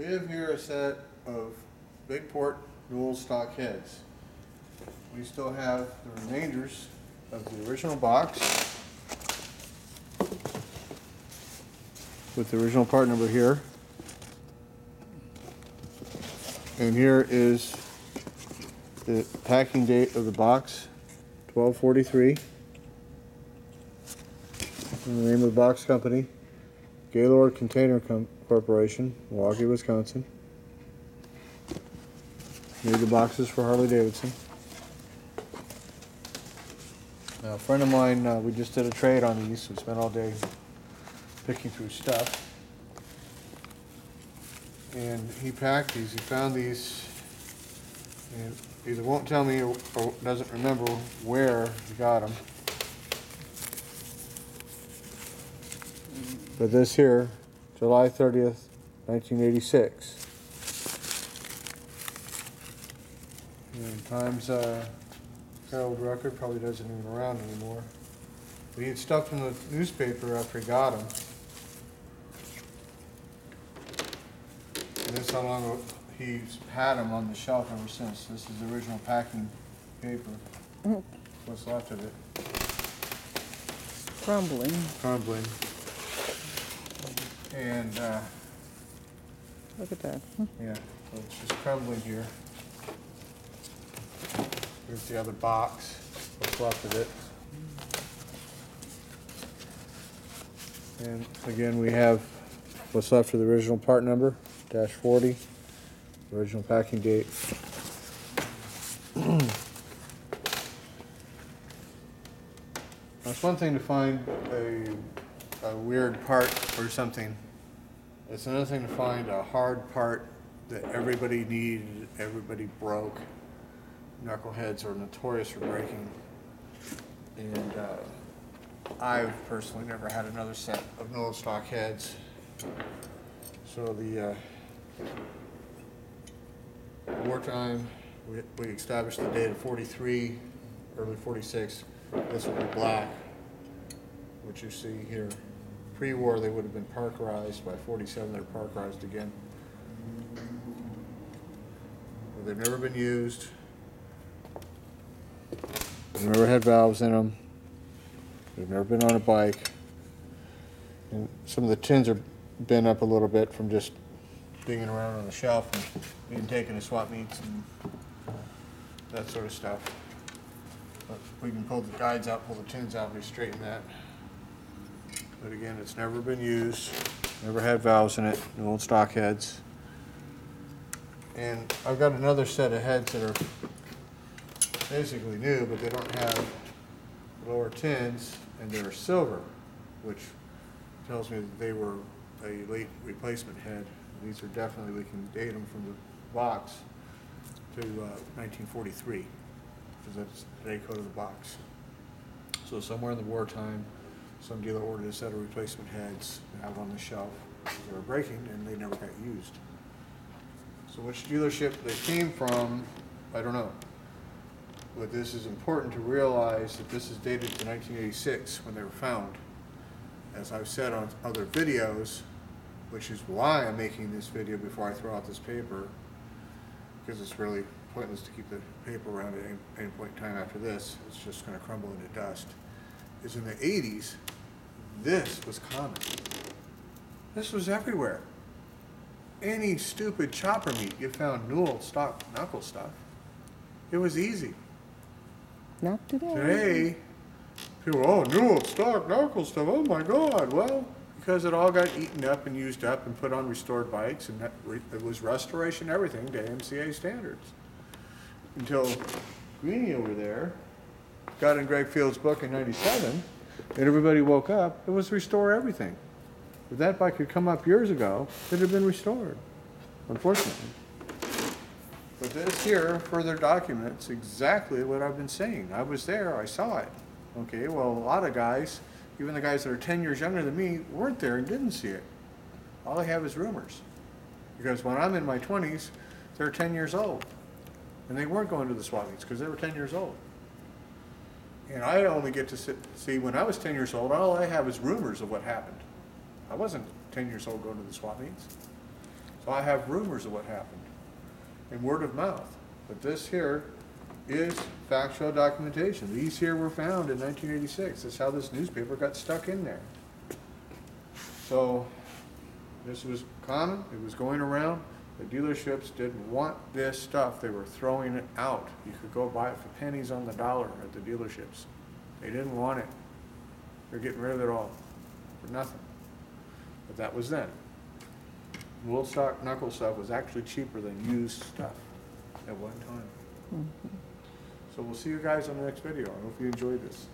We have here a set of big port dual stock heads. We still have the remainders of the original box with the original part number here. And here is the packing date of the box, 12/43. And the name of the box company, Gaylord Container Corporation, Milwaukee, Wisconsin. Made the boxes for Harley Davidson. Now, a friend of mine, we just did a trade on these. We spent all day picking through stuff. And he packed these, he found these, and either won't tell me or doesn't remember where he got them. But this here, July 30th, 1986. And Times Herald Record probably doesn't even around anymore. But he had stuff in the newspaper after he got them. And this is how long he's had them on the shelf ever since. This is the original packing paper. What's left of it? Crumbling. Crumbling. And look at that. yeah, so it's just crumbling here. Here's the other box. What's left of it? And again, we have what's left of the original part number, -40, original packing date. Now, it's one thing to find a weird part or something. It's another thing to find a hard part that everybody needed, everybody broke. Knuckleheads are notorious for breaking. And I've personally never had another set of NOS stock heads. So the wartime, we established the date of 43, early 46. This will be black, which you see here. Pre-war, they would have been parkerized. By 47, they're parkerized again. Well, they've never been used. They've never had valves in them. They've never been on a bike. And some of the tins are bent up a little bit from just digging around on the shelf and being taken to swap meets and that sort of stuff. But we can pull the guides out, pull the tins out, and straighten that. But again, it's never been used, never had valves in it, no old stock heads. And I've got another set of heads that are basically new, but they don't have lower tins, and they're silver, which tells me that they were a late replacement head. These are definitely, we can date them from the box to 1943, because that's the day code of the box. So somewhere in the wartime, some dealer ordered a set of replacement heads to have on the shelf because they were breaking and they never got used. So which dealership they came from, I don't know. But this is important to realize that this is dated to 1986 when they were found. As I've said on other videos, which is why I'm making this video before I throw out this paper, because it's really pointless to keep the paper around at any point in time after this. It's just going to crumble into dust. Is in the 80s, this was common. This was everywhere. Any stupid chopper meet, you found NOS stock knuckle stuff. It was easy. Not today. Today, people, oh, NOS stock knuckle stuff, oh my God. Well, because it all got eaten up and used up and put on restored bikes, and it was restoration everything to AMCA standards. Until Greenie over there got in Greg Field's book in '97, and everybody woke up, it was restore everything. If that bike had come up years ago, it had been restored, unfortunately. But this here further documents exactly what I've been saying. I was there, I saw it. Okay, well, a lot of guys, even the guys that are 10 years younger than me, weren't there and didn't see it. All I have is rumors. Because when I'm in my 20s, they're 10 years old. And they weren't going to the swap meets because they were 10 years old. And I only get to see when I was 10 years old, all I have is rumors of what happened. I wasn't 10 years old going to the swap meets. So I have rumors of what happened and word of mouth. But this here is factual documentation. These here were found in 1986. That's how this newspaper got stuck in there. So this was common. It was going around. The dealerships didn't want this stuff. They were throwing it out. You could go buy it for pennies on the dollar at the dealerships. They didn't want it. They're getting rid of it all for nothing. But that was then. Old stock knuckle stuff was actually cheaper than used stuff at one time. So we'll see you guys on the next video. I hope you enjoyed this.